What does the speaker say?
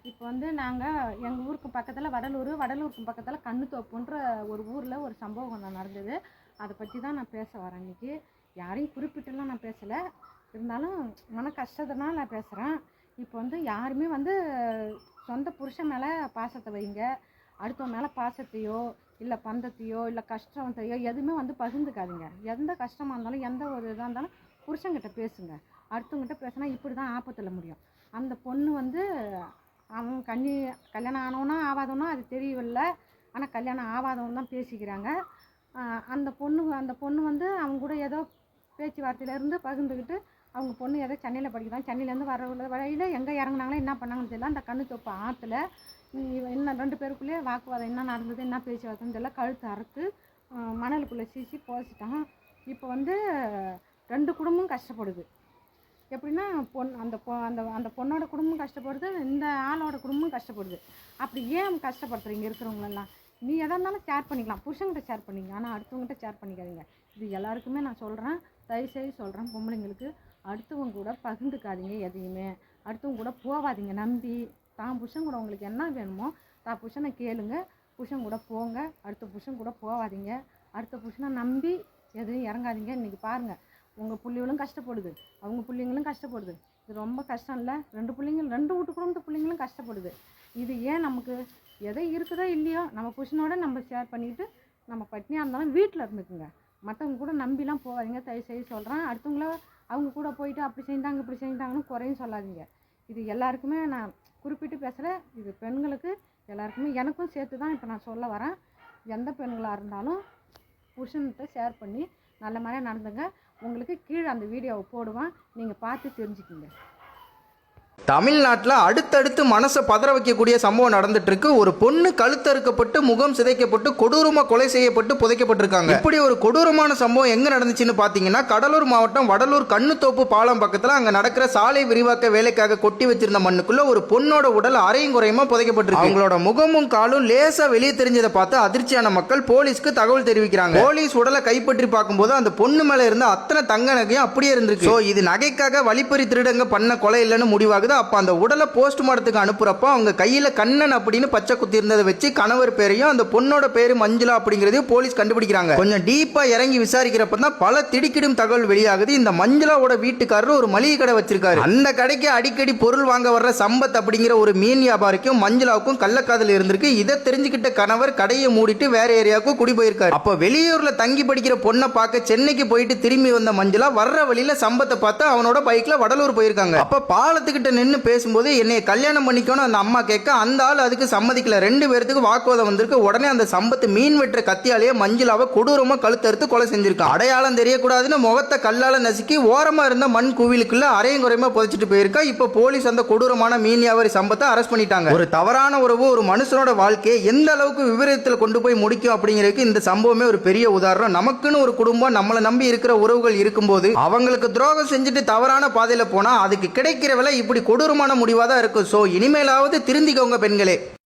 இப்போ வந்து நாங்கள் எங்கள் ஊருக்கு பக்கத்தில் வடலூருக்கு பக்கத்தில் கண்ணுத்தோப்புன்ற ஒரு ஊரில் ஒரு சம்பவம் நடந்தது. அதை பற்றி தான் நான் பேச வரேன் இன்றைக்கி. யாரையும் குறிப்பிட்டுலாம் நான் பேசலை, இருந்தாலும் மன கஷ்டத்தினால நான் பேசுகிறேன். இப்போ வந்து யாருமே வந்து சொந்த புருஷன் மேலே பாசத்தை வைங்க, அடுத்தவங்க மேலே பாசத்தையோ இல்லை பந்தத்தையோ இல்லை கஷ்டத்தையோ எதுவுமே வந்து பகிர்ந்துக்காதீங்க. எந்த கஷ்டமாக இருந்தாலும் எந்த ஒரு இதாக இருந்தாலும் புருஷங்கிட்ட பேசுங்க. அடுத்தவங்ககிட்ட பேசினா இப்படி தான் ஆபத்தில் முடியும். அந்த பொண்ணு வந்து அவன் கல்யாணம் ஆனவனா ஆகாதவனா அது தெரியவில்லை, ஆனால் கல்யாணம் ஆகாதவன் தான் பேசிக்கிறாங்க. அந்த பொண்ணு வந்து அவங்க கூட ஏதோ பேச்சுவார்த்தையிலேருந்து பகிர்ந்துக்கிட்டு அவங்க பொண்ணு ஏதோ சென்னையில் படிக்கிறாங்க. சென்னையிலேருந்து வர வழியில் எங்கே இறங்குனாங்களோ என்ன பண்ணாங்கன்னு தெரியல. அந்த கண்ணுத்தோப்பு ஆற்றுல இன்னும் 2 பேருக்குள்ளேயே வாக்குவாதம் என்ன நடந்தது, என்ன பேச்சுவார்த்தைன்னு தெரியல. கழுத்து அறுத்து மணலுக்குள்ளே சீசி போசிட்டான். இப்போ வந்து 2 குடும்பமும் கஷ்டப்படுது. எப்படின்னா அந்த பொண்ணோட குடும்பம் கஷ்டப்படுது, இந்த ஆளோட குடும்பமும் கஷ்டப்படுது. அப்படி ஏன் கஷ்டப்படுத்துறீங்க இருக்கிறவங்களெல்லாம்? நீ எதாக இருந்தாலும் ஷேர் பண்ணிக்கலாம், புருஷங்கிட்ட ஷேர் பண்ணிங்க, ஆனால் அடுத்தவங்ககிட்ட ஷேர் பண்ணிக்காதீங்க. இது எல்லாருக்குமே நான் சொல்கிறேன், தயவுசெய்து சொல்கிறேன். பொம்பளைங்களுக்கு அடுத்தவங்க கூட பகிர்ந்துக்காதீங்க எதையுமே. அடுத்தவங்க கூட போகாதீங்க நம்பி. தான் புருஷன் கூட உங்களுக்கு என்ன வேணுமோ தான் புருஷனை கேளுங்க, புருஷன் கூட போங்க. அடுத்த புருஷன் கூட போகாதீங்க. அடுத்த புருஷனை நம்பி எதுவும் இறங்காதீங்க. இன்றைக்கி பாருங்கள், உங்கள் பிள்ளைகளும் கஷ்டப்படுது, அவங்க பிள்ளைங்களும் கஷ்டப்படுது. இது ரொம்ப கஷ்டம் இல்லை? 2 பிள்ளைங்க, 2 வீட்டு குடும்பத்து பிள்ளைங்களும் கஷ்டப்படுது. இது ஏன் நமக்கு எதோ இருக்குதோ இல்லையோ நம்ம புருஷனோட நம்ம ஷேர் பண்ணிக்கிட்டு நம்ம பட்னியாக இருந்தாலும் வீட்டில் இருந்துக்குங்க. மற்றவங்க கூட நம்பிலாம் போகாதீங்க, தயவுசெய்து சொல்கிறேன். அடுத்தவங்கள அவங்க கூட போயிட்டு அப்படி செஞ்சாங்க இப்படி செஞ்சாங்கன்னு குறையும் சொல்லாதீங்க. இது எல்லாருக்குமே நான் குறிப்பிட்டு பேசலை, இது பெண்களுக்கு எல்லாருக்குமே எனக்கும் சேர்த்து தான் இப்போ நான் சொல்ல வரேன். எந்த பெண்களாக இருந்தாலும் புருஷன்கிட்ட ஷேர் பண்ணி நல்ல மாதிரியாக நடந்துங்க. உங்களுக்கு கீழே அந்த வீடியோவை போடுவேன், நீங்கள் பார்த்து தெரிஞ்சுக்கிங்க. தமிழ்நாட்டில் அடுத்தடுத்து மனசை பதற வைக்கக்கூடிய சம்பவம் நடந்துட்டு இருக்கு. ஒரு பொண்ணு கழுத்தறுக்கப்பட்டு முகம் சிதைக்கப்பட்டு கொடூரமாக கொலை செய்யப்பட்டு புதைக்கப்பட்டிருக்காங்க. இப்படி ஒரு கொடூரமான சம்பவம் எங்க நடந்துச்சுன்னு பார்த்தீங்கன்னா, கடலூர் மாவட்டம் வடலூர் கண்ணுத்தோப்பு பாலம் பக்கத்தில் அங்கே நடக்கிற சாலை விரிவாக்க வேலைக்காக கொட்டி வச்சிருந்த மண்ணுக்குள்ள ஒரு பொண்ணோட உடல் அரையும் குறையுமா புதைக்கப்பட்டிருக்கு. அவங்களோட முகமும் காலும் லேசா வெளியே தெரிஞ்சதை பார்த்து அதிர்ச்சியான மக்கள் போலீஸ்க்கு தகவல் தெரிவிக்கிறாங்க. போலீஸ் உடலை கைப்பற்றி பார்க்கும்போது அந்த பொண்ணு மேல இருந்த அத்தனை தங்க நகையும் அப்படியே இருந்திருக்கு. இது நகைக்காக வழிப்பறி திருடங்க பண்ண கொலை இல்லைன்னு முடிவாகுது. அப்ப அந்த உடலை போஸ்ட்மார்ட்டத்துக்கு அனுப்புறப்ப அவங்க கையில கண்ணன் அப்படின்னு பச்சை குத்தி இருந்ததை வச்சு கணவர் பேரையும் அந்த பொண்ணோட பேரு மஞ்சுளா அப்படிங்கறதையும் போலீஸ் கண்டுபிடிக்கிறாங்க. கொஞ்சம் டீப்பா இறங்கி விசாரிக்கிறப்ப தான் பல திடுக்கிடும் தகவல் வெளியாகுது. இந்த மஞ்சுளாவோட வீட்டுக்காரர் ஒரு மளிகை கடை வச்சிருக்காரு. அந்த கடைக்கு அடிக்கடி பொருள் வாங்க வர்ற சம்பத் அப்படிங்கிற ஒரு மீன் வியாபாரிக்கும் மஞ்சுளாவுக்கும் கள்ளக்காதல் இருந்திருக்கு. இதை தெரிஞ்சுக்கிட்ட கணவர் கடையை மூடிட்டு வேற ஏரியாவுக்கு குடி போயிருக்காரு. அப்ப வெளியூர்ல தங்கி படிக்கிற பொண்ணை பார்க்க சென்னைக்கு போயிட்டு திரும்பி வந்த மஞ்சுளா வர்ற வழியில சம்பத்தை பார்த்து அவனோட பைக்ல வடலூர் போயிருக்காங்க. அப்ப பாலத்துக்கிட்ட நின்று பேசும்போது என்னைய கல்யாணம் பண்ணிக்கணும் அந்த அம்மா கேட்க அந்த ஆள் அதுக்கு சம்மதிக்கல. 2 பேருக்கு வாக்குவாதம் வந்திருக்கு. உடனே அந்த சம்பத்து மீன் வெட்டுற கத்தியாலேயே மஞ்சுளாவை கொடூரமா கழுத்தறுத்து கொலை செஞ்சிருக்கான். அடையாளம் தெரியக்கூடாதுன்னு முகத்தை கல்லால நசுக்கி ஓரமா இருந்த மண் குவிலுக்குள்ள அரையும் குறையமா புதைச்சிட்டு போயிருக்கா. இப்ப போலீஸ் அந்த கொடூரமான மீன் வியாபாரி சம்பத்தை அரெஸ்ட் பண்ணிட்டாங்க. ஒரு தவறான உறவு ஒரு மனுஷனோட வாழ்க்கையை எந்த அளவுக்கு விபரீதத்தில் கொண்டு போய் முடிக்கும் அப்படிங்கிறதுக்கு இந்த சம்பவமே ஒரு பெரிய உதாரணம். நமக்குன்னு ஒரு குடும்பம், நம்மளை நம்பி இருக்கிற உறவுகள் இருக்கும்போது அவங்களுக்கு துரோகம் செஞ்சுட்டு தவறான பாதையில போனா அதுக்கு கிடைக்கிற விலை இப்படி கொடூரமான முடிவாக தான் இருக்கும். ஸோ இனிமேலாவது திருந்திக்கோங்க பெண்களே.